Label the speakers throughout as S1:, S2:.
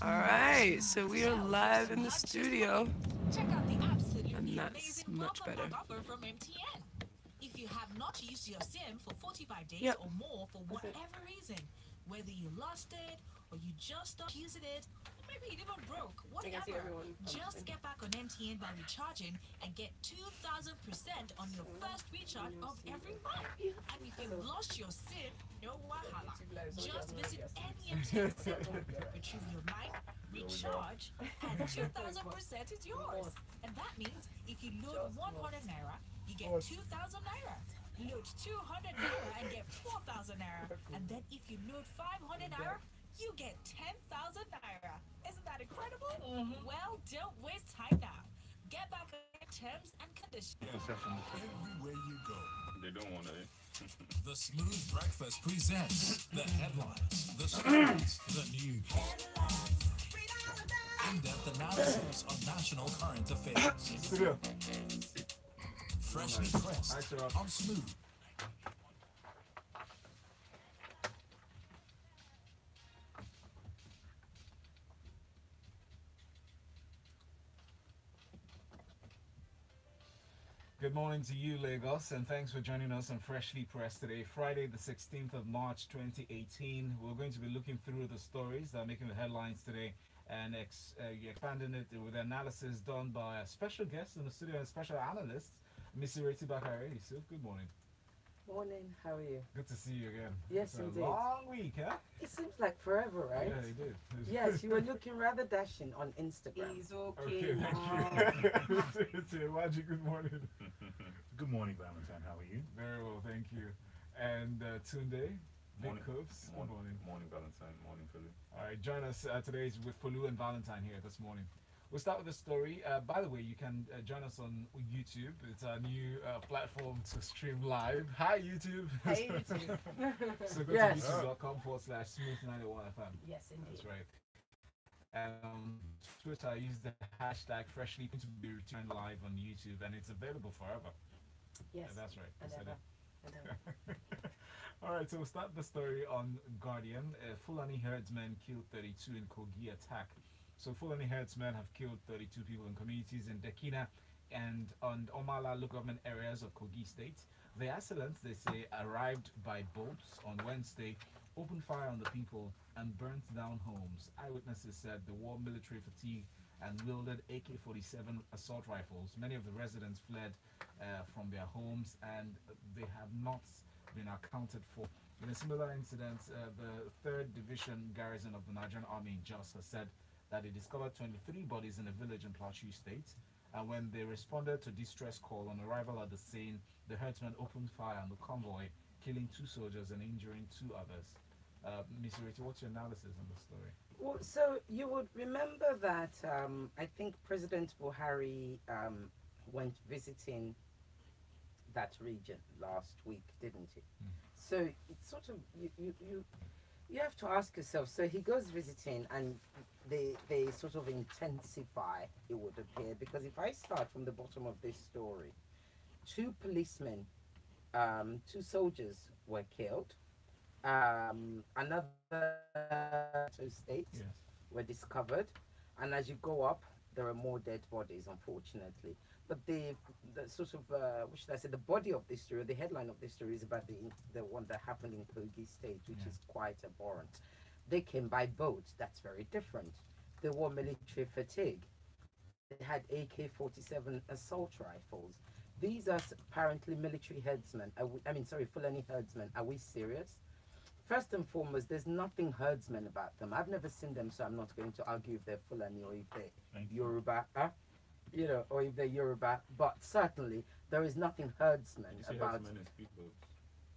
S1: All right, so we are live in the studio, and that's much better.
S2: From MTN. If you have not used your SIM for 45 days
S1: Yep.
S2: or more for whatever reason, whether you lost it or you just stopped using it, or maybe it even broke, whatever, just get back on MTN by recharging and get 2,000% on your first recharge of every month. And if you've lost your SIM, no wahala. Just visit any MTN center, retrieve your line, recharge, and 2,000% is yours. And that means if you load 100 naira, you get 2,000 naira. Load 200 naira and get 4,000 naira. And then if you load 500 naira, you get 10,000 naira. Isn't that incredible? Well, don't waste time now. Get back on terms and conditions.
S3: Everywhere you go.
S4: They don't want it.
S3: The Smooth Breakfast presents the headlines, the stories, the news. In-depth analysis of national current affairs. Freshly pressed on Smooth.
S5: Good morning to you, Lagos, and thanks for joining us on Freshly Pressed today, Friday, the 16th of March, 2018. We're going to be looking through the stories that are making the headlines today and expanding it with analysis done by a special guest in the studio, a special analyst, Miss Ireti Bakare-Yusuf. Good morning.
S6: Morning, how are you?
S5: Good to see you again.
S6: Yes,
S5: It's a
S6: indeed.
S5: long week, huh?
S6: It seems like forever, right?
S5: Yeah, you did.
S6: Yes, you were looking rather dashing on Instagram.
S1: He's
S5: Okay,
S1: okay.
S5: thank you. Nwaji, good morning.
S7: Good morning, Valentine. How are you?
S5: Very well, thank you. And Tunde, Big
S4: Morning.
S5: Coves. Good morning.
S4: Morning, Valentine. Morning, Folu.
S5: All right, join us today is with Folu and Valentine here this morning. We'll start with the story. By the way, you can join us on YouTube. It's our new platform to stream live. Hi, YouTube.
S1: Hey, YouTube.
S5: So go
S6: Yes.
S5: to youtube.com/smooth91FM.
S1: Yes, indeed.
S5: That's right. And Twitter, use the hashtag freshly to be returned live on YouTube, and it's available forever.
S1: Yes.
S5: That's right.
S1: And
S5: I said
S1: ever.
S5: it.
S1: And ever.
S5: All right, so we'll start the story on Guardian. Fulani herdsmen killed 32 in Kogi attack. So Fulani herdsmen have killed 32 people in communities in Dekina and on Omala local government areas of Kogi State. The assailants, they say, arrived by boats on Wednesday, opened fire on the people, and burnt down homes. Eyewitnesses said the war military fatigue and wielded AK-47 assault rifles. Many of the residents fled from their homes, and they have not been accounted for. In a similar incident, the 3rd Division Garrison of the Nigerian Army in Jos has said that they discovered 23 bodies in a village in Plateau State. And when they responded to distress call on arrival at the scene, the herdsmen opened fire on the convoy, killing 2 soldiers and injuring 2 others. Ms. Ireti, what's your analysis on the story?
S6: Well, so you would remember that I think President Buhari went visiting that region last week, didn't he? So it's sort of you have to ask yourself. So he goes visiting, and they sort of intensify. It would appear, because if I start from the bottom of this story, 2 policemen, 2 soldiers were killed. Another 2 states
S5: Yes.
S6: were discovered, and as you go up, there are more dead bodies, unfortunately. But the sort of what should I say? The body of this story, the headline of this story, is about the one that happened in Kogi State, which is quite abhorrent. They came by boat. That's very different. They wore military fatigue. They had AK-47 assault rifles. These are apparently military herdsmen. Fulani herdsmen. Are we serious? First and foremost, there's nothing herdsmen about them. I've never seen them, so I'm not going to argue if they're Fulani or if they're Yoruba, or if they're Yoruba. But certainly, there is nothing herdsmen about.
S4: Herdsmen is people.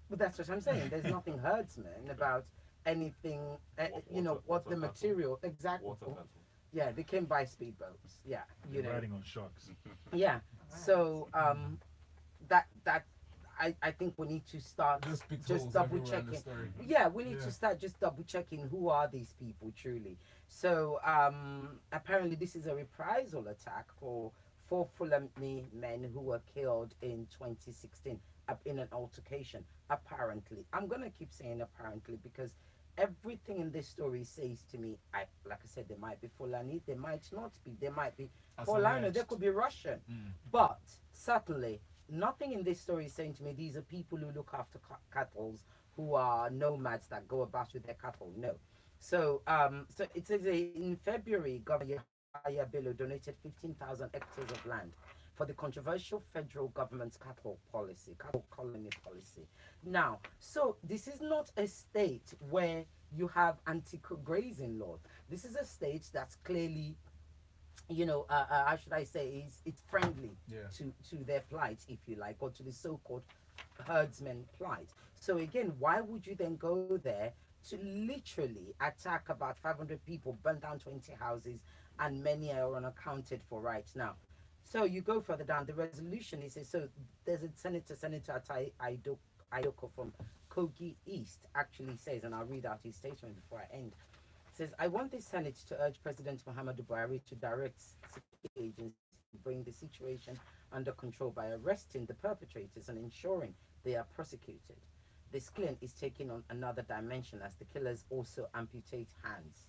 S6: But that's what I'm saying. There's nothing herdsmen about anything. What the
S4: water
S6: material exactly.
S4: Water battle.
S6: Yeah, they came by speedboats. Yeah,
S7: Riding on sharks.
S6: Yeah. So that I think we need to start just double checking. Yeah, we need to start just double checking who are these people truly. So apparently this is a reprisal attack for 4 Fulani men who were killed in 2016 in an altercation. apparently, I'm going to keep saying apparently because everything in this story says to me, like I said, there might be Fulani, there might not be, there might be Fulani, there could be Russian, but certainly nothing in this story is saying to me these are people who look after cattle, who are nomads that go about with their cattle. No. So so it says in February, Governor Yahaya Bello donated 15,000 hectares of land for the controversial federal government's cattle colony policy. Now, so this is not a state where you have anti-grazing laws. This is a state that's clearly, you know, how should I say, it's friendly to their plight, if you like, or to the so-called herdsmen plight. So again, why would you then go there to literally attack about 500 people, burn down 20 houses, and many are unaccounted for right now? So you go further down, the resolution, it says, so there's a Senator Ajaokuta from Kogi East actually says, and I'll read out his statement before I end. It says, I want the Senate to urge President Muhammadu Buhari to direct security agencies to bring the situation under control by arresting the perpetrators and ensuring they are prosecuted. This killing is taking on another dimension as the killers also amputate hands.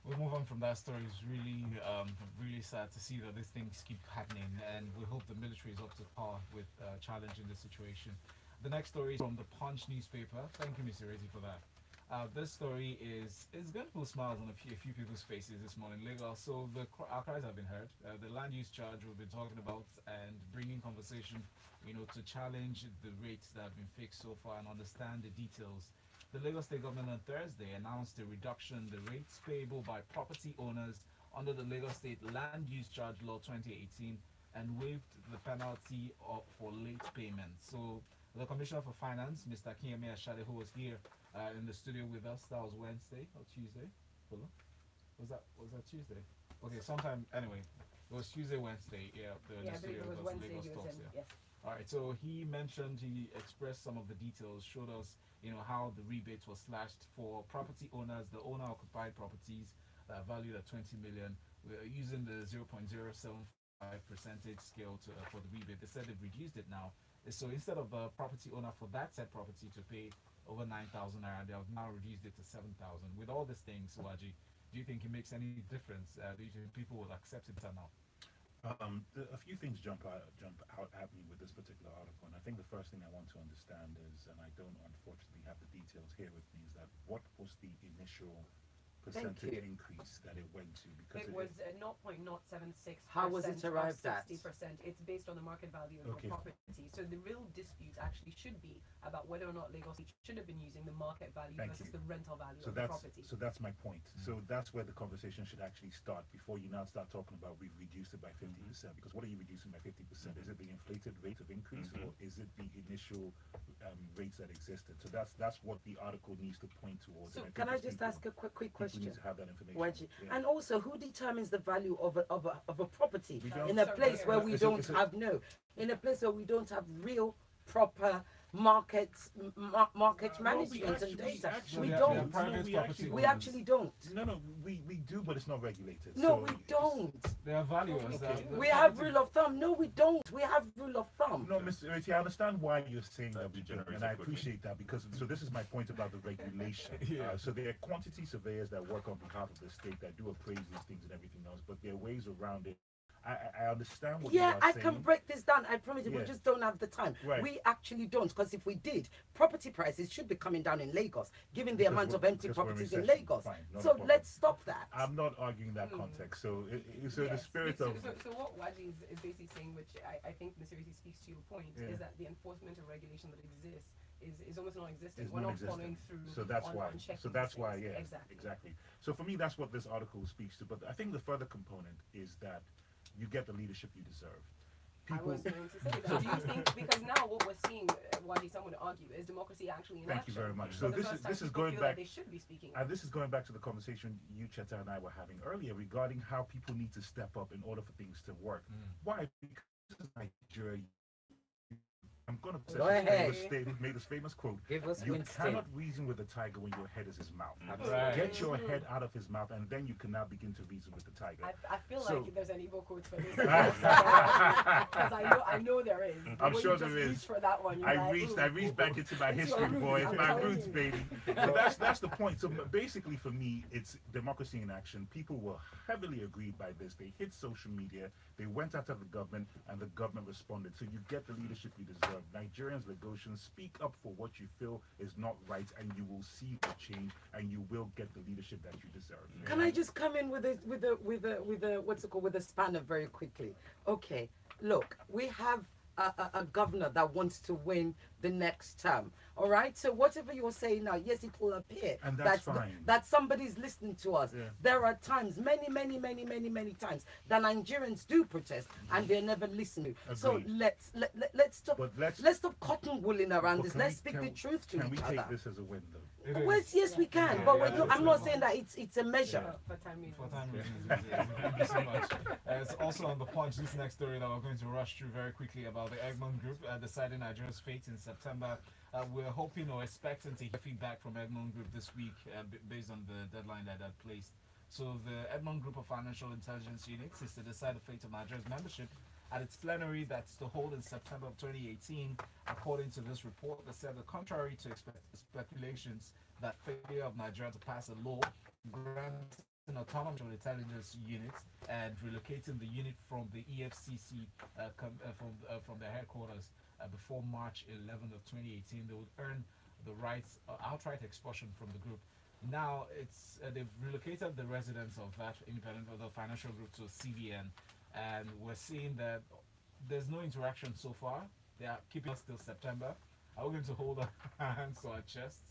S5: We'll move on from that story. It's really, really sad to see that these things keep happening, and we hope the military is up to par with challenging the situation. The next story is from the Punch newspaper. Thank you, Mr. Ireti, for that. This story is going to put smiles on a few people's faces this morning. Lagos. So our cries have been heard. The land use charge we've been talking about and bringing conversation, you know, to challenge the rates that have been fixed so far and understand the details. The Lagos State government on Thursday announced a reduction in the rates payable by property owners under the Lagos State Land Use Charge Law 2018 and waived the penalty for late payment. So the Commissioner for Finance, Mr. Kiyemi Ashade, who was here in the studio with us, that was Wednesday or Tuesday? Was that Tuesday? Okay, sometime, anyway, it was Tuesday, Wednesday, the studio with us, Lagos Talks, yes. All right, so he expressed some of the details, showed us, you know, how the rebates were slashed for property owners, the owner-occupied properties valued at 20 million. We're using the 0.075% scale for the rebate. They said they've reduced it now. So instead of the property owner for that said property to pay over 9,000 naira, they have now reduced it to 7,000. With all these things, Nwaji, do you think it makes any difference? Do you think people will accept it or not?
S7: A few things jump out at me with this particular article, and I think the first thing I want to understand is, and I don't unfortunately have the details here with me, is that what was the initial percentage increase that it went to? Because
S1: it was 0.076%.
S6: How was it arrived at?
S1: 60%. It's based on the market value of the property. So the real dispute actually should be about whether or not Lagos should have been using the market value versus the rental value of the property.
S7: So that's my point. So that's where the conversation should actually start before you now start talking about we've reduced it by 50%. Because what are you reducing by 50%? Is it the inflated rate of increase, or is it the initial rates that existed? So that's what the article needs to point towards.
S6: So can I just ask a quick question?
S7: Need to have that information.
S6: And also, who determines the value of a property in a place where we don't have real proper market management and data? We don't. We actually don't.
S7: No, we do, but it's not regulated.
S6: No, we don't.
S5: There are values.
S6: We have rule of thumb. No, we don't. We have rule of thumb.
S7: No, Mr. Ireti, I understand why you're saying that we don't, and I appreciate that, because so this is my point about the regulation. So there are quantity surveyors that work on behalf of the state that do appraise these things and everything else, but there are ways around it. I understand what you are saying.
S6: I can break this down. I promise you, we just don't have the time. We actually don't, because if we did, property prices should be coming down in Lagos, given the amount of empty properties in Lagos. So let's stop that.
S7: I'm not arguing that context. So, the spirit of...
S1: So what Nwaji is basically saying, which I think Mr. Ireti speaks to your point, is that the enforcement of regulation that exists is almost non-existent. We're not following through.
S7: So that's why. So that's why,
S1: Exactly.
S7: So for me, that's what this article speaks to. But I think the further component is that you get the leadership you deserve.
S1: I was going to say that. Do you think, because now what we're seeing, Nwaji, some would argue, is democracy actually in action?
S7: Thank you very much. So this is going back.
S1: They should be speaking.
S7: This is going back to the conversation you, Cheta, and I were having earlier regarding how people need to step up in order for things to work. Why? Because Nigeria, I'm going to
S6: Go ahead.
S7: made this famous quote.
S6: Give us
S7: You
S6: Winston.
S7: cannot reason with the tiger when your head is his mouth.
S5: Right.
S7: Get your head out of his mouth, and then you can now begin to reason with the tiger.
S1: I feel
S7: So-
S1: like there's an Igbo quote for this. Because I know there is.
S7: I'm
S1: When
S7: sure
S1: you just
S7: there is.
S1: reach for that one, you're
S7: I
S1: like,
S7: reached
S1: ooh.
S7: back into my
S1: It's
S7: history,
S1: your
S7: boy.
S1: roots,
S7: It's
S1: I'm
S7: my
S1: telling
S7: roots,
S1: you.
S7: baby. But that's the point. So basically, for me, it's democracy in action. People were heavily aggrieved by this. They hit social media. They went after the government, and the government responded. So you get the leadership you deserve. Nigerians, Lagosians, speak up for what you feel is not right, and you will see the change, and you will get the leadership that you deserve.
S6: Can I just come in with a what's it called, with a spanner very quickly? Okay, look, we have a governor that wants to win the next term. All right, so whatever you're saying now, yes, it will appear
S7: And that's fine.
S6: that somebody's listening to us.
S7: Yeah.
S6: There are times, many times, that Nigerians do protest and they're never listening. So
S7: Agreed.
S6: let's stop.
S7: But let's
S6: stop cotton wooling around
S7: But
S6: this.
S7: can
S6: Let's
S7: we-
S6: speak
S7: can-
S6: the truth to
S7: Can we
S6: each
S7: take
S6: other.
S7: this as a win, though?
S5: It is.
S6: Well, yes, we can,
S5: Yeah,
S6: but
S5: yeah,
S6: I'm
S5: yeah.
S6: not saying that it's a measure.
S1: For time reasons.
S5: For time reasons, thank you so much. It's also on the punch, this next story that we're going to rush through very quickly about the Egmont Group deciding Nigeria's fate in September. We're hoping or expecting to hear feedback from Egmont Group this week based on the deadline that I placed. So the Egmont Group of Financial Intelligence Units is to decide the fate of Nigeria's membership at its plenary that's to hold in September of 2018. According to this report, they said the contrary to speculations that failure of Nigeria to pass a law granting autonomy to the intelligence unit and relocating the unit from the EFCC from their headquarters before March 11th of 2018, they would earn the rights outright expulsion from the group. Now it's they've relocated the residents of that independent of the financial group to CVN, and we're seeing that there's no interaction so far. They are keeping us till September. Are we going to hold our hands to our chests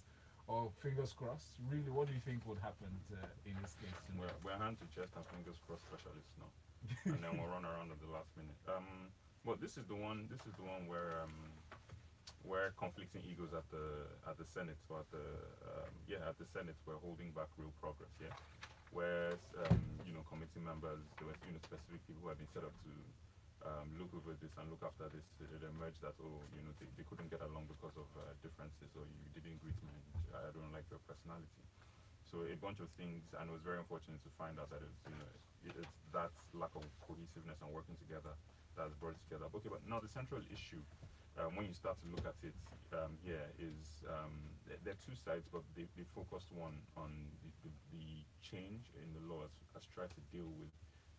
S5: or fingers crossed? Really, what do you think would happen in this case?
S4: We're hand to chest and fingers crossed specialists now, and then we'll run around at the last minute. Well, this is the one where conflicting egos at the Senate, or at the Senate, were holding back real progress. Yeah, whereas committee members, there were specific people who had been set up to look over this and look after this. It emerged that they couldn't get along because of differences, or you didn't greet me, I don't like your personality. So a bunch of things, and it was very unfortunate to find out that it's that lack of cohesiveness and working together that's brought it together. Okay, but now the central issue, when you start to look at it here, is there are two sides, but they focused one on the change in the law as tried to deal with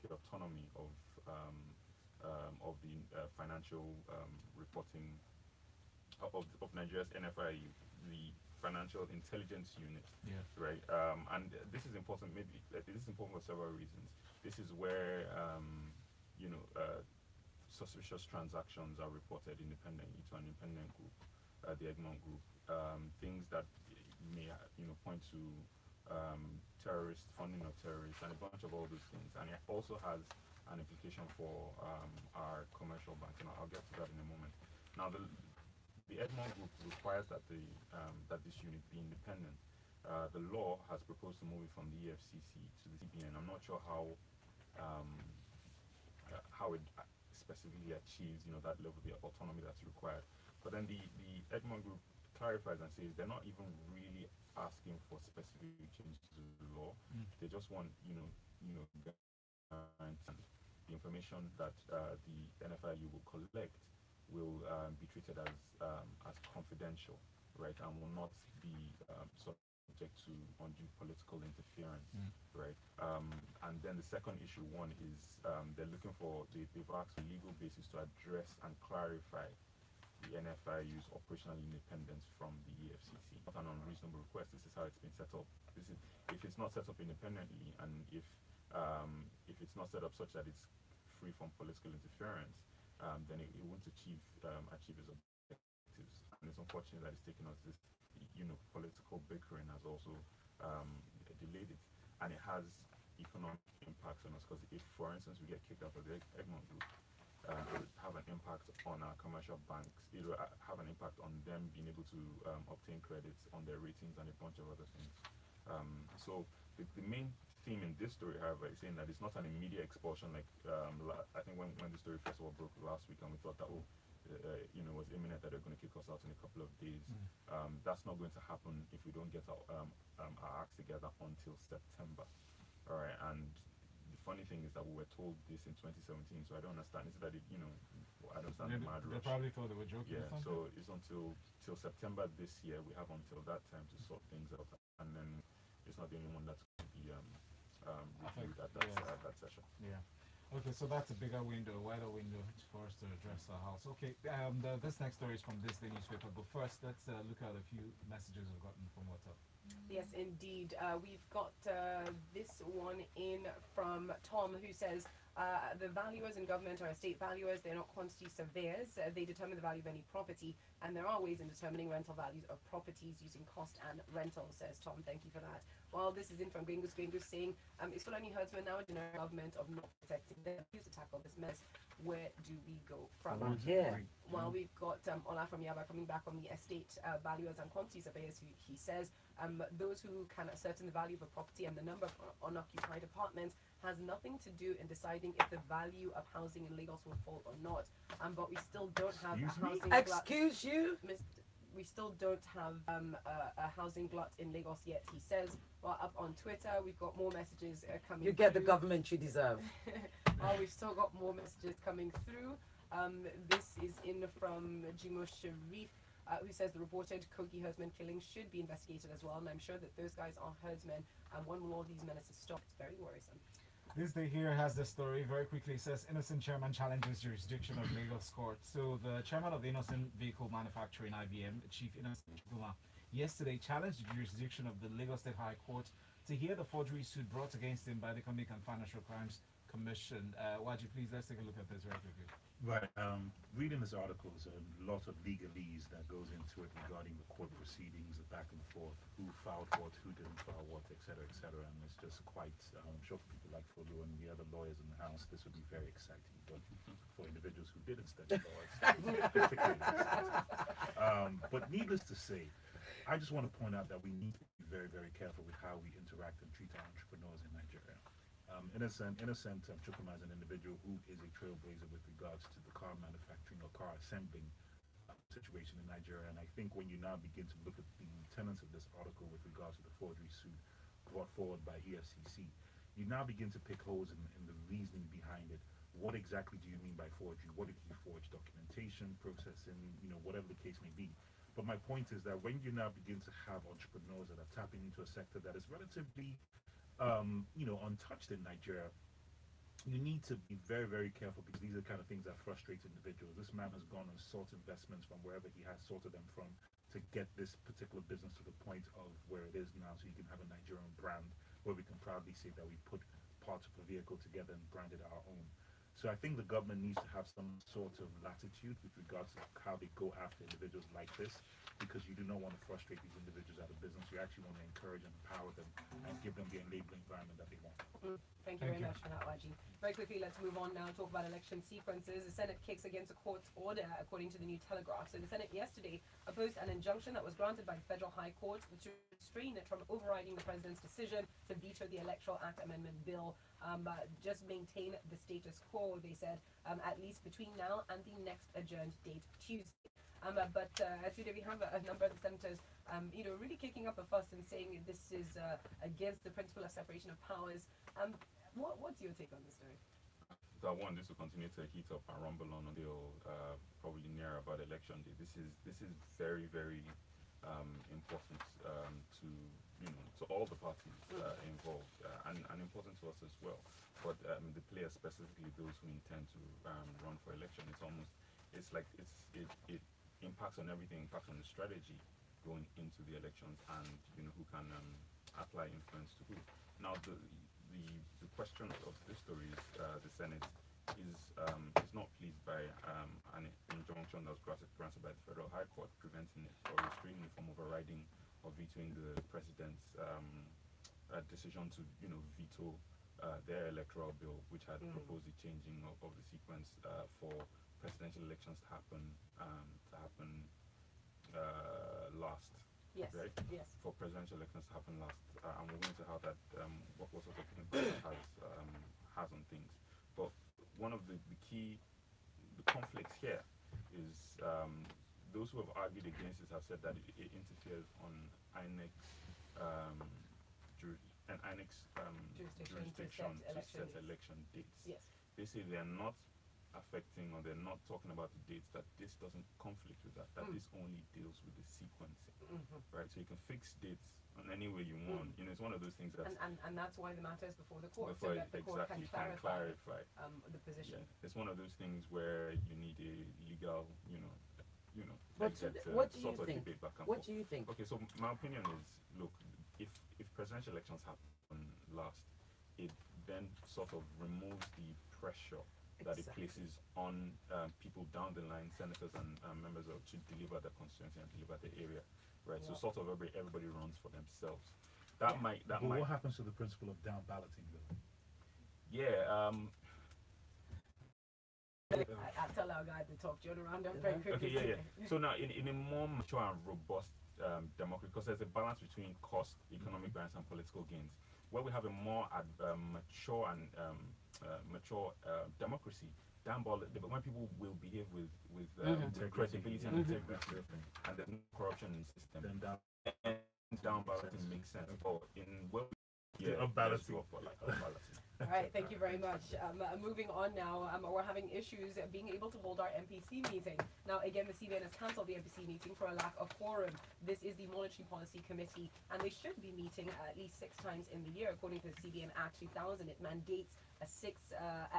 S4: the autonomy of the financial reporting of Nigeria's NFIU, the Financial Intelligence Unit.
S5: Yeah.
S4: Right. And this is important. Maybe this is important for several reasons. This is where suspicious transactions are reported independently to an independent group, the Egmont Group. Things that may point to terrorist funding of terrorists and a bunch of all those things. And it also has an implication for our commercial banks, and I'll get to that in a moment. Now, the Egmont Group requires that this unit be independent. The law has proposed to move it from the EFCC to the CBN. I'm not sure how it specifically achieves that level of autonomy that's required. But then the Egmont Group clarifies and says they're not even really asking for specific changes to the law. They just want the information that the NFIU will collect will be treated as confidential, right, and will not be subject to undue political interference, right. And then the second issue is they're looking for they've asked for legal basis to address and clarify the NFIU's operational independence from the EFCC. Not an unreasonable request. This is how it's been set up. If it's not set up independently, and if it's not set up such that it's free from political interference, then it won't achieve its objectives. And it's unfortunate that it's taken us this, political bickering has also delayed it, and it has economic impacts on us. Because if, for instance, we get kicked out of the Egmont Group, it will have an impact on our commercial banks. It will have an impact on them being able to obtain credits, on their ratings, and a bunch of other things. So the main theme in this story, however, is saying that it's not an immediate expulsion. Like I think when the story first of all broke last week, and we thought that was imminent that they're going to kick us out in a couple of days. That's not going to happen if we don't get our acts together until September. All right, and the funny thing is that we were told this in 2017, so I don't understand. Is that I don't understand the mad rush.
S5: They probably thought they were joking.
S4: Yeah, so it's till September this year. We have until that time to sort things out, and then it's not the only one that's going to be reviewed at that session.
S5: Yeah. Okay, so that's a bigger window, a wider window for us to address our house. Okay, this next story is from Thisday newspaper, but first let's look at a few messages we've gotten from WhatsApp.
S1: Yes, indeed. We've got this one in from Tom, who says, the valuers in government are estate valuers. They're not quantity surveyors. They determine the value of any property, and there are ways in determining rental values of properties using cost and rental, says Tom. Thank you for that. Well, this is in from Gringus saying, is Fulani herdsmen now a generic government of not protecting them? Use to tackle this mess. Where do we go from
S6: here?
S1: Well, we've got Ola from Yaba coming back on the estate valuers and quantity surveyors. He says those who can ascertain the value of a property and the number of unoccupied apartments has nothing to do in deciding if the value of housing in Lagos will fall or not. But we still don't have a housing
S6: Excuse you?
S1: We still don't have a housing glut in Lagos yet, he says. Well, up on Twitter, we've got more messages coming
S6: You get
S1: through.
S6: the government you deserve.
S1: Well, we've still got more messages coming through. This is in from Jimo Sharif, who says the reported Kogi herdsmen killings should be investigated as well. And I'm sure that those guys are herdsmen. And when will all these menaces stop? It's very worrisome.
S5: Thisday here has the story very quickly. It says Innoson chairman challenges jurisdiction of Lagos court. So the chairman of the Innoson vehicle manufacturing IBM, Chief Nwaji Jibunoh, yesterday challenged the jurisdiction of the Lagos State High Court to hear the forgery suit brought against him by the Economic and Financial Crimes Commission. Waji, please, let's take a look at this very quickly.
S7: Right. Reading this article is a lot of legalese that goes into it regarding the court proceedings, the back and forth, who filed what, who didn't file what, etc., etc. And it's just quite, I'm sure for people like Folu and the other lawyers in the house, this would be very exciting. But for individuals who didn't study law, it's particularly exciting. But needless to say, I just want to point out that we need to be very, very careful with how we interact and treat our entrepreneurs in Nigeria. Innocent Chukwuma is an individual who is a trailblazer with regards to the car manufacturing or car assembling situation in Nigeria. And I think when you now begin to look at the tenets of this article with regards to the forgery suit brought forward by EFCC, you now begin to pick holes in the reasoning behind it. What exactly do you mean by forgery? What did he forge? Documentation, processing, whatever the case may be. But my point is that when you now begin to have entrepreneurs that are tapping into a sector that is relatively untouched in Nigeria, you need to be very, very careful, because these are the kind of things that frustrate individuals. This man has gone and sought investments from wherever he has sorted them from to get this particular business to the point of where it is now, so you can have a Nigerian brand where we can proudly say that we put parts of the vehicle together and branded our own. So I think the government needs to have some sort of latitude with regards to how they go after individuals like this, because you do not want to frustrate these individuals out of business. You actually want to encourage and empower them and give them the enabling environment that they want.
S1: Thank you very much for that, Waji. Very quickly, let's move on now and talk about election sequences. The Senate kicks against a court's order, according to the New Telegraph. So the Senate yesterday opposed an injunction that was granted by the Federal High Court to restrain it from overriding the president's decision to veto the Electoral Act Amendment Bill. Just maintain the status quo, they said, at least between now and the next adjourned date, Tuesday. But today we have a number of the senators, really kicking up a fuss and saying this is against the principle of separation of powers. What's your take on this story?
S4: I want this to continue to heat up and rumble on until probably near about election day. This is very, very important to all the parties involved, and important to us as well. But the players, specifically those who intend to run for election, it impacts on everything, impacts on the strategy going into the elections, and who can apply influence to who. Now the question of this story is the Senate is not pleased by an injunction that was granted by the Federal High Court, preventing it or restraining it from overriding or vetoing the president's decision to veto their electoral bill, which had proposed the changing of the sequence for presidential elections to happen last.
S1: Yes.
S4: Right?
S1: Yes. For
S4: presidential elections to happen last, and we're going to how that what sort of impact has on things. But one of the key conflicts here is those who have argued against this have said that it interferes on INEC jurisdiction to set election dates.
S1: Yes.
S4: They say they're not affecting, or they're not talking about the dates, that this doesn't conflict with that, this only deals with the sequencing, right? So you can fix dates on any way you want. You know, it's one of those things that...
S1: And that's why the matter is before the court, so that the court can clarify the position.
S4: Yeah. It's one of those things where you need a legal,
S6: What do you think? What do you think?
S4: Okay, so my opinion is, look, if presidential elections happen last, it then sort of removes the pressure that it places on people down the line, senators and members to deliver the constituency and deliver the area, right? So sort of everybody runs for themselves. But what
S7: happens to the principle of down balloting, though?
S4: Yeah.
S1: I'll tell our guy to talk John around very quickly.
S4: Okay, yeah. So now, in a more mature and robust democracy, because there's a balance between cost, economic balance, and political gains, where we have a more mature and mature democracy, down ballot, when people will behave with credibility and integrity, and there's no corruption in the system, then down balloting makes sense. But in
S7: up balloting.
S1: All right, thank you very much. Moving on now, we're having issues being able to hold our MPC meeting. Now, again, the CBN has cancelled the MPC meeting for a lack of quorum. This is the Monetary Policy Committee, and they should be meeting at least 6 times in the year, according to the CBN Act 2000. It mandates at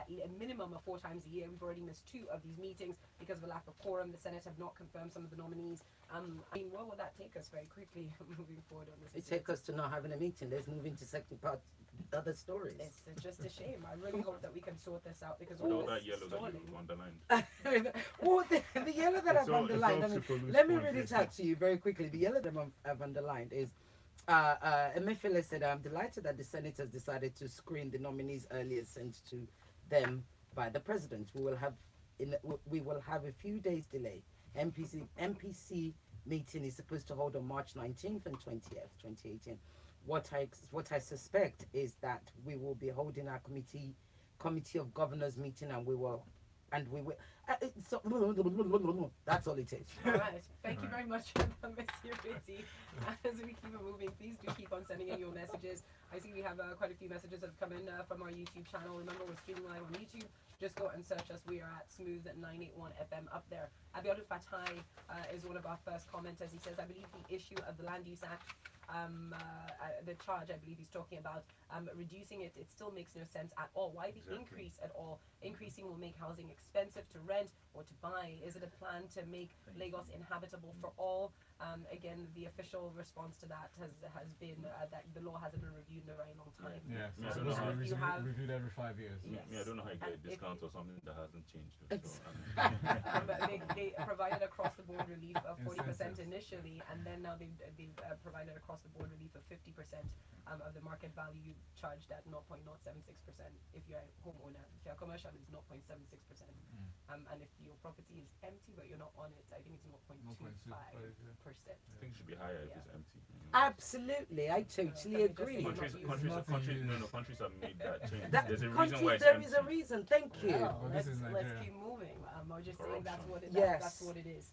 S1: a minimum of 4 times a year. We've already missed 2 of these meetings because of a lack of quorum. The Senate have not confirmed some of the nominees. I mean, where will that take us very quickly moving forward on this?
S6: It takes us to not having a meeting. Let's move into second part, other stories.
S1: It's just a shame. I really hope that we can sort this out, because
S4: all that yellow that you underlined.
S6: Well, the yellow that I've underlined, let me read it out to you very quickly. The yellow that I've underlined is Emefiele said, I'm delighted that the senators decided to screen the nominees earlier sent to them by the president. We will have a few days delay. MPC meeting is supposed to hold on March 19th and 20th, 2018. What I suspect is that we will be holding our committee of governors meeting, and we will that's all it is.
S1: All right. Thank you very much, Ms. Ireti. As we keep it moving, please do keep on sending in your messages. I see we have quite a few messages that have come in from our YouTube channel. Remember, we're streaming live on YouTube. Just go and search us. We are at Smooth 981 FM up there. Abiodun Fatai is one of our first commenters. He says, I believe the issue of the Land Use Act, the charge I believe he's talking about, reducing it still makes no sense at all. Why the increase at all? Increasing will make housing expensive to rent or to buy. Is it a plan to make Lagos inhabitable for all? Again, the official response to that has been that the law hasn't been reviewed in a very long time.
S5: So reviewed every 5 years.
S1: Yes.
S4: I don't know how you get a discount or something that hasn't changed.
S1: But they provided across the board relief of 40% initially, and then now they've provided across the board relief of 50% of the market value charged at 0.076%. If you're a homeowner, if you're a commercial, it's 0.76%. And if your property is empty but you're not on it, I think it's 0.25%.
S4: I think it should be higher if it's empty.
S6: Absolutely, I totally agree.
S4: Countries have made that change. There's a reason why it's
S6: there
S4: empty.
S6: is a reason. Thank you.
S1: Let's keep moving. I'm just saying that's what it is.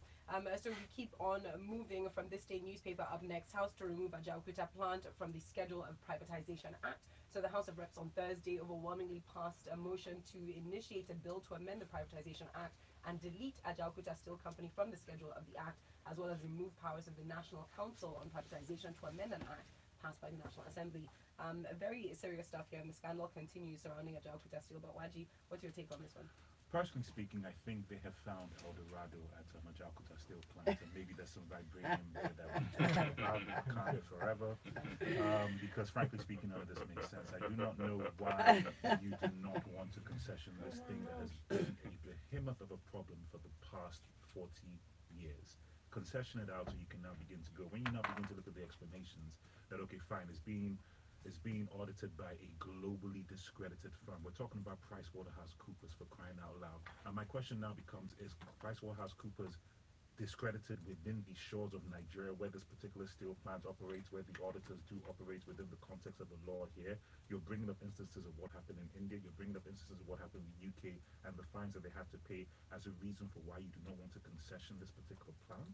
S1: So we keep on moving from Thisday newspaper. Up next, House to remove Ajaokuta plant from the schedule of privatization act. So the House of Reps on Thursday overwhelmingly passed a motion to initiate a bill to amend the Privatization Act and delete Ajaokuta Steel Company from the schedule of the act, as well as remove powers of the National Council on Privatization to amend an act passed by the National Assembly. Very serious stuff here, and the scandal continues surrounding Ajaokuta Steel. But Nwaji, what's your take on this one?
S7: Personally speaking, I think they have found El Dorado at Ajaokuta Steel Plant, and maybe there's some vibranium there that we talk about kind of forever. Because frankly speaking, none of this makes sense. I do not know why you do not want to concession this thing that has been a behemoth of a problem for the past 40 years. Concession it out so you can now begin to go. When you now begin to look at the explanations, that okay, fine, it's being audited by a globally discredited firm. We're talking about PricewaterhouseCoopers, for crying out loud. And my question now becomes, is PricewaterhouseCoopers discredited within the shores of Nigeria, where this particular steel plant operates, where the auditors do operate within the context of the law here. You're bringing up instances of what happened in India. You're bringing up instances of what happened in the UK and the fines that they have to pay as a reason for why you do not want to concession this particular plant.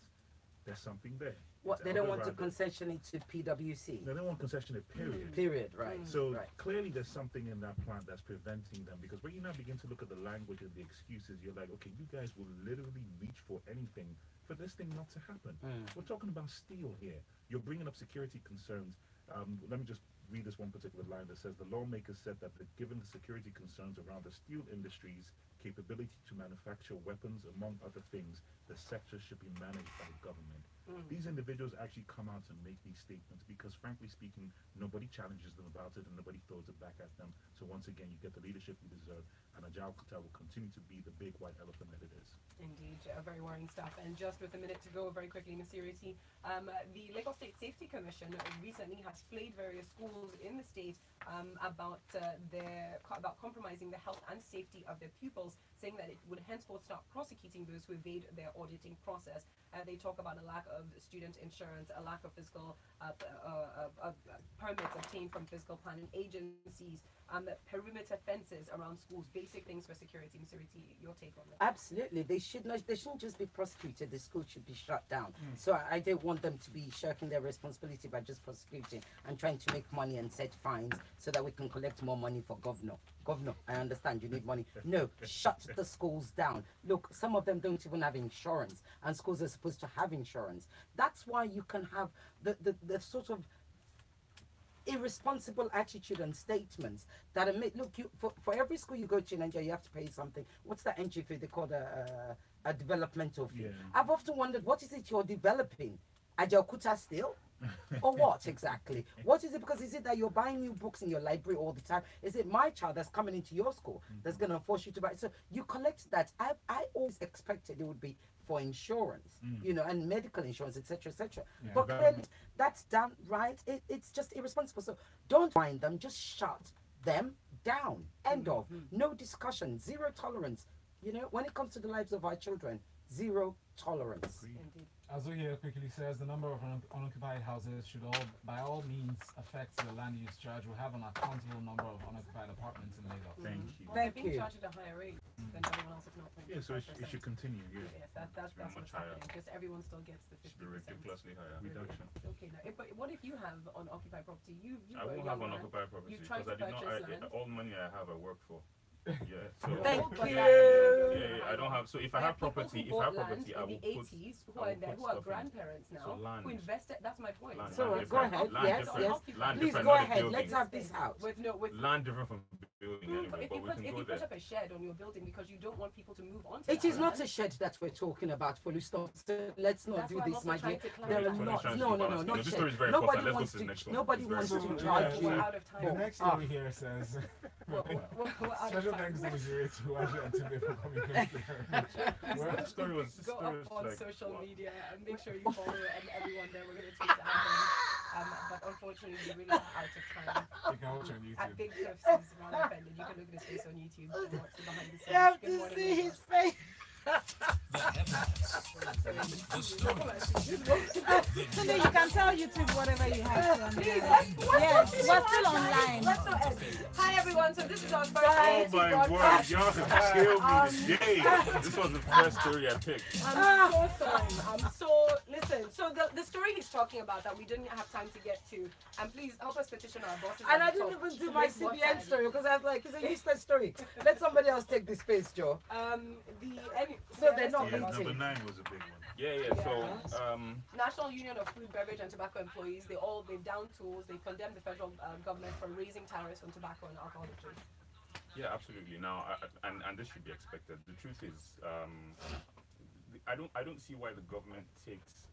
S7: There's something there.
S6: What, they don't want to concession it to PwC?
S7: They don't want concession it, period.
S6: Period, right.
S7: So
S6: right.
S7: clearly there's something in that plant that's preventing them, because when you now begin to look at the language and the excuses, you're like, okay, you guys will literally reach for anything for this thing not to happen. We're talking about steel here. You're bringing up security concerns. Let me just read this one particular line that says, the lawmakers said that given the security concerns around the steel industry's capability to manufacture weapons, among other things, the sector should be managed by the government. These individuals actually come out and make these statements because, frankly speaking, nobody challenges them about it and nobody throws it back at them. So once again, you get the leadership you deserve, and Ajaokuta will continue to be the big white elephant that it is.
S1: Indeed, very worrying stuff. And just with a minute to go, very quickly, Ms. Ireti, the Lagos State Safety Commission recently has flayed various schools in the state about compromising the health and safety of their pupils, saying that it would henceforth start prosecuting those who evade their auditing process. They talk about a lack of student insurance, a lack of fiscal permits obtained from fiscal planning agencies, perimeter fences around schools, basic things for security. Ms. Ireti, your take on that?
S6: Absolutely, they shouldn't just be prosecuted. The school should be shut down. So I don't want them to be shirking their responsibility by just prosecuting and trying to make money and set fines so that we can collect more money for governor. Governor, I understand you need money. No, shut the schools down. Look, some of them don't even have insurance, and schools are supposed to have insurance. That's why you can have the sort of irresponsible attitude and statements that are made. Look, for every school you go to in Nigeria, you have to pay something. What's that entry fee? They call a developmental fee. I've often wondered, what is it you're developing? Ajaokuta still? Or what exactly? What is it? Because is it that you're buying new books in your library all the time? Is it my child that's coming into your school that's going to force you to buy? So you collect that. I always expected it would be for insurance, you know, and medical insurance, etc., etc. But clearly, that's done right. It's just irresponsible. So don't find them. Just shut them down. End of. No discussion. Zero tolerance. You know, when it comes to the lives of our children, zero tolerance.
S1: Indeed.
S5: Azuhia quickly says the number of unoccupied houses should by all means affect the land use charge. We'll have an accountable number of unoccupied apartments in Lagos.
S7: Thank you.
S1: Well, they're being charged at a higher rate than everyone else, if not 25%.
S7: Yeah, so it should continue. Yeah.
S1: Yes, that's what's happening. Just everyone still gets the 50%.
S4: Ridiculously higher
S7: Reduction.
S1: Okay, now, but what if you have unoccupied property?
S4: I won't have unoccupied property because I did not. All money I have, I work for. Yeah. So
S6: Thank you.
S4: Yeah, I don't have. So if I have property,
S1: I will
S4: put.
S1: who are grandparents now, who invested. That's my point.
S6: So go ahead. Yes.
S4: Land
S6: Please go ahead. Let's have this out.
S1: With
S4: land different from building anyway, but we can go
S1: if you
S4: there.
S1: put up a shed on your building because you don't want people to move on to
S6: It is not a shed that we're talking about, Folu Storms. Let's not do this, my dear. There are not. No, not
S4: this story is very
S6: Nobody
S4: important.
S6: wants
S4: Let's go to the next one.
S6: Nobody wants to
S5: important.
S6: charge you.
S1: We're out of time.
S5: The next story here says, special thanks to Missouri to Nwaji and Tunde for coming here.
S4: The story was
S1: Go up on social media and make sure you follow everyone there. We're going to tweet out but unfortunately, we really are out of time.
S5: You can watch on YouTube.
S1: At Big Cliffs is rather offended. You can look at his face on YouTube and watch the behind the scenes.
S6: You have
S1: Good
S6: to
S1: morning,
S6: see
S1: Lagos.
S6: his face.
S3: The headlines, the stories,
S8: So you can tell YouTube whatever you have to. Yes, we're still online.
S1: Hi everyone, so this is our first
S4: Oh my word, y'all have killed me today. This was the first story I picked.
S1: I'm so sorry. Listen, so the story he's talking about that we didn't have time to get to, and please help us petition our bosses.
S6: And I didn't even do my CBN story because I was like, it's a useless story. Let somebody else take the space, Joe. So they're not
S7: Yeah,
S6: meeting.
S7: number 9 was a big one.
S4: Yeah. So,
S1: National Union of Food, Beverage and Tobacco Employees, they've down tools. They condemned the federal government for raising tariffs on tobacco and alcohol drinks.
S4: yeah, absolutely. Now, and this should be expected. The truth is, I don't see why the government takes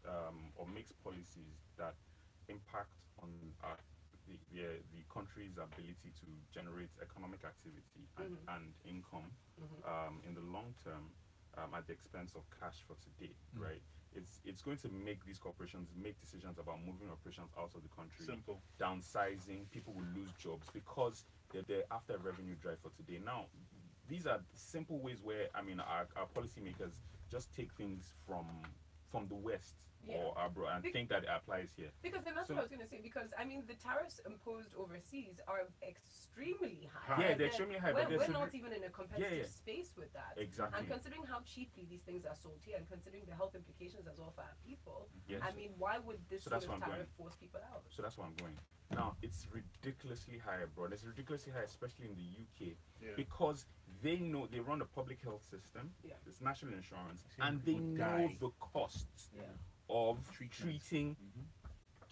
S4: or makes policies that impact on the country's ability to generate economic activity and income in the long term at the expense of cash for today, right? It's going to make these corporations make decisions about moving operations out of the country,
S7: Simple.
S4: downsizing. People will lose jobs because they're after a revenue drive for today. Now, these are simple ways where our policymakers just take things from from the West or abroad and think that it applies here.
S1: Because then that's what I was going to say. Because I mean, the tariffs imposed overseas are extremely high.
S4: Yeah, they're extremely high.
S1: We're not even in a competitive space with that.
S4: Exactly.
S1: And considering how cheaply these things are sold here, and considering the health implications as well for our people,
S4: yes.
S1: I mean, why would this sort of tariff force people out?
S4: So that's where I'm going. Now, it's ridiculously high abroad. It's ridiculously high, especially in the UK, because they know they run a public health system. It's national insurance, and they know the costs of treating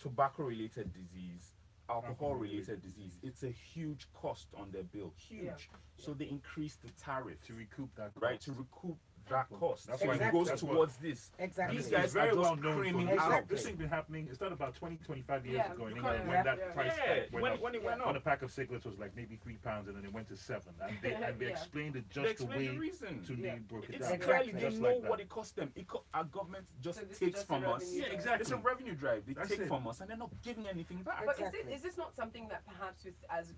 S4: tobacco-related disease, alcohol-related disease. It's a huge cost on their bill, huge. So they increase the tariff
S7: to recoup that cost.
S4: Right, to recoup that cost.
S7: That's
S4: why it goes towards this.
S6: Exactly.
S4: These guys
S7: very
S4: are just
S7: well known
S4: screaming
S7: for
S4: out.
S7: This thing been happening. It started about 20-25 years ago in
S4: you
S7: England
S4: can't-
S7: when that price
S4: when it went up.
S7: When a pack of cigarettes was like maybe £3 and then it went to £7, and they explained it just the way
S4: the reason.
S7: to me broke it
S4: It's
S7: down.
S4: clearly they
S7: Just
S4: know
S7: like that.
S4: what it costs them. Our government just
S1: So this is
S4: takes
S1: just a
S4: from us.
S1: revenue drive.
S7: Exactly.
S4: It's a revenue drive. They
S7: That's
S4: take
S7: it.
S4: from us and they're not giving anything back.
S1: But
S6: Exactly.
S1: is this not something that perhaps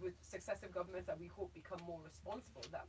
S1: with successive governments that we hope become more responsible that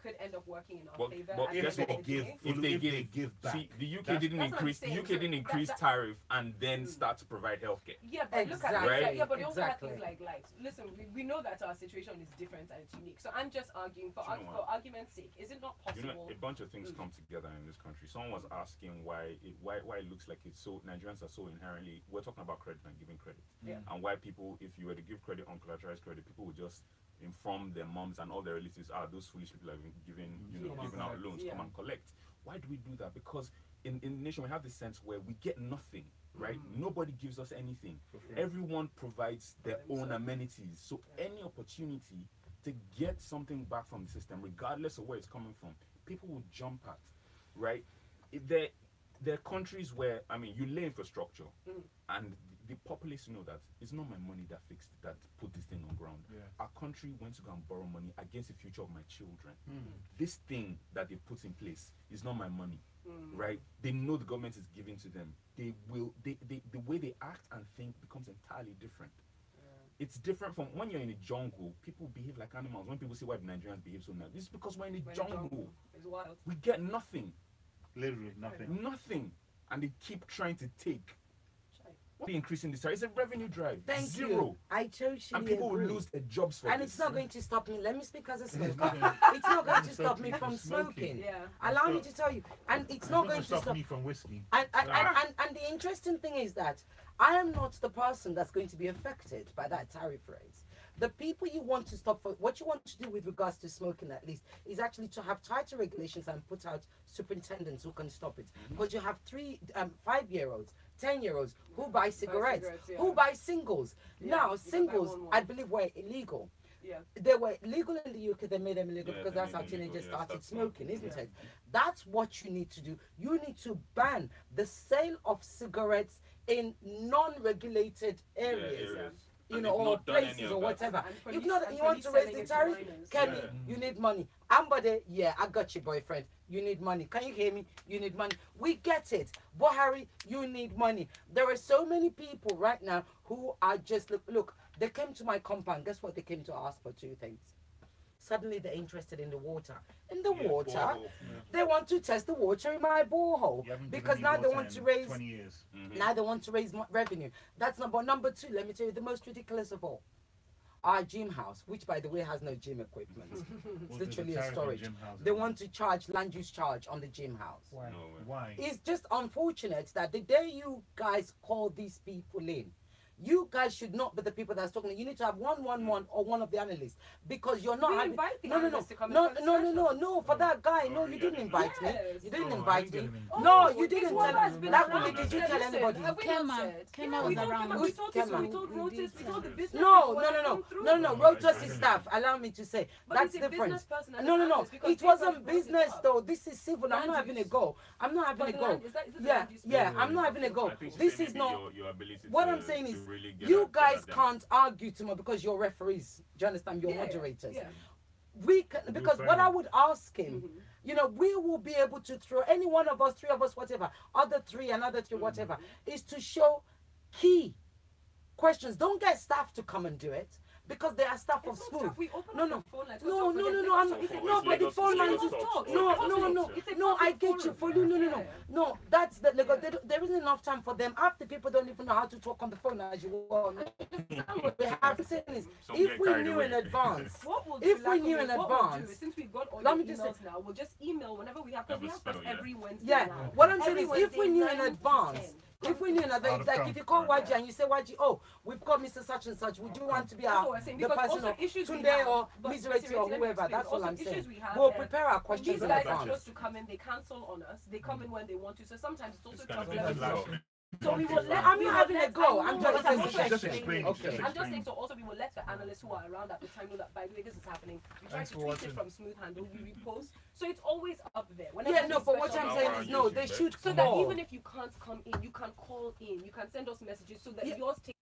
S1: could end up working in our favor?
S4: But
S1: as
S4: guess
S1: an
S4: what?
S1: NGA?
S4: If they give back. See, the UK didn't
S1: That's what I'm
S4: increase. The
S1: saying.
S4: UK
S1: So
S4: didn't increase tariff and then start to provide healthcare.
S1: Yeah, but look at
S6: Exactly.
S1: yeah, but they also have
S6: Exactly.
S1: things like listen, we know that our situation is different and it's unique. So I'm just arguing for
S4: You know what?
S1: argument's sake, is it not
S4: You
S1: possible?
S4: know, a bunch of things come together in this country. Someone was asking why it looks like it's so Nigerians are so inherently. We're talking about credit and giving credit, and why people, if you were to give credit on collateralized credit, people would just inform their moms and all their relatives, those foolish people have been giving out loans, come and collect. Why do we do that? Because in the nation we have this sense where we get nothing, right? Nobody gives us anything. Everyone provides their own amenities. So any opportunity to get something back from the system, regardless of where it's coming from, people will jump at, right? There are countries where, I mean, you lay infrastructure and the populace know that it's not my money that put this thing on ground. Our country went to go and borrow money against the future of my children. This thing that they put in place is not my money, right? They know the government is giving to them. The way they act and think becomes entirely different. It's different from when you're in a jungle. People behave like animals. When people say why the Nigerians behave so nice, it's because we're in a jungle.
S1: It's wild.
S4: We get nothing.
S7: Literally nothing.
S4: Nothing. And they keep trying to take. What are they increasing this? It's a revenue drive.
S6: Thank
S4: Zero.
S6: you. I totally
S4: And people
S6: agree.
S4: will lose their jobs for
S6: And
S4: this.
S6: it's not going to stop me. Let me speak as a smoker. It's not going to stop me from smoking.
S1: Yeah.
S6: Allow me to tell you. And it's not going to stop
S7: me from whiskey.
S6: And the interesting thing is that I am not the person that's going to be affected by that tariff raise. The people you want to stop for, what you want to do with regards to smoking at least, is actually to have tighter regulations and put out superintendents who can stop it. Because you have 5-year-olds, 10-year-olds who buy cigarettes, who buy singles. Now, singles, I believe, were illegal. They were legal in the UK, they made them illegal because that's how teenagers started smoking, isn't it? That's what you need to do. You need to ban the sale of cigarettes in non-regulated areas. You know, or places or whatever. If not, you want to raise the tariff, Kenny, you need money. Ambode, yeah, I got you, boyfriend. You need money. Can you hear me? You need money. We get it. Buhari, you need money. There are so many people right now who are just, look, they came to my compound. Guess what? They came to ask for 2 things. Suddenly they're interested in the water. In the water, they want to test the water in my borehole because now they want to raise.
S7: 20 years.
S6: Now they want to raise revenue. That's number 2. Let me tell you the most ridiculous of all. Our gym house, which by the way has no gym equipment, it's literally a storage. They want to charge land use charge on the gym house.
S7: Why? Why?
S6: It's just unfortunate that the day you guys call these people in, you guys should not be the people that's talking. You need to have 111 or one of the analysts because you're not having. No. For that guy, no, you didn't invite me. You didn't invite me. No, you didn't tell. Did you tell anybody?
S8: Kema was around.
S1: We told Rotus, we told the business.
S6: No. Rotus is staff. Allow me to say that's different. No. It wasn't business though. This is civil. I'm not having a go. I'm not having a go. Yeah. I'm not having a go. This is not. What I'm saying is. You guys can't argue tomorrow because you're referees. Do you understand? You're moderators. We can, because what I would ask him, you know, we will be able to throw any one of us, 3 of us, whatever, other 3, another 3, whatever, is to show key questions. Don't get staff to come and do it. because they are staff of
S1: It's not
S6: Smooth.
S1: stuff. We open
S6: No,
S1: up
S6: no.
S1: the phone lines.
S6: No,
S1: Let's
S6: no,
S1: not
S6: no,
S1: forget
S6: no, I'm
S1: this.
S6: not, no, but the phone lines is, no, I get you, for you, no, no, that's the, there isn't enough time for them. Half the people don't even know how to talk on the phone as you want. We have to say this, if we knew in advance, if we knew in advance,
S1: since we've got all
S6: let
S1: the
S6: me just
S1: emails now, we'll just email whenever we have, because we have stuff every Wednesday.
S6: yeah,
S1: now.
S6: what I'm saying
S1: Every
S6: is, if we
S1: Wednesday,
S6: knew in
S1: 9 to
S6: advance,
S1: 10.
S6: if we knew in advance, like if you call Nwaji and you say, Nwaji, oh, we've got Mr. Such and Such, would you want to be
S1: That's
S6: our,
S1: what we're saying,
S6: the
S1: because
S6: person
S1: also
S6: of
S1: issues we
S6: Tunde
S1: have,
S6: or
S1: but
S6: Miserati or
S1: let me
S6: whoever,
S1: explain.
S6: that's all
S1: Also
S6: I'm
S1: issues
S6: saying.
S1: we have,
S6: We'll prepare our
S1: when
S6: questions
S1: these
S6: in
S1: guys are
S6: advance.
S1: supposed to come in, they cancel on us. They come in when they want to. So sometimes it's also
S4: It's kind of
S1: tough
S4: a
S1: level.
S4: clash.
S1: So we will let.
S6: I'm not having a go. I'm just
S1: saying.
S7: explaining.
S6: Okay.
S1: I'm just saying. So also we will let the analysts who are around at the time know that by the way this is happening. We try
S5: Thanks
S1: to
S5: for
S1: tweet
S5: watching.
S1: it from Smooth Handle. We repost. So it's always up there. Whenever
S6: Yeah, no,
S1: there's
S6: but what
S1: special
S6: I'm
S1: news,
S6: saying is, no, they should
S1: so that
S6: call.
S1: even if you can't come in, you can call in. You can send us messages so that yours takes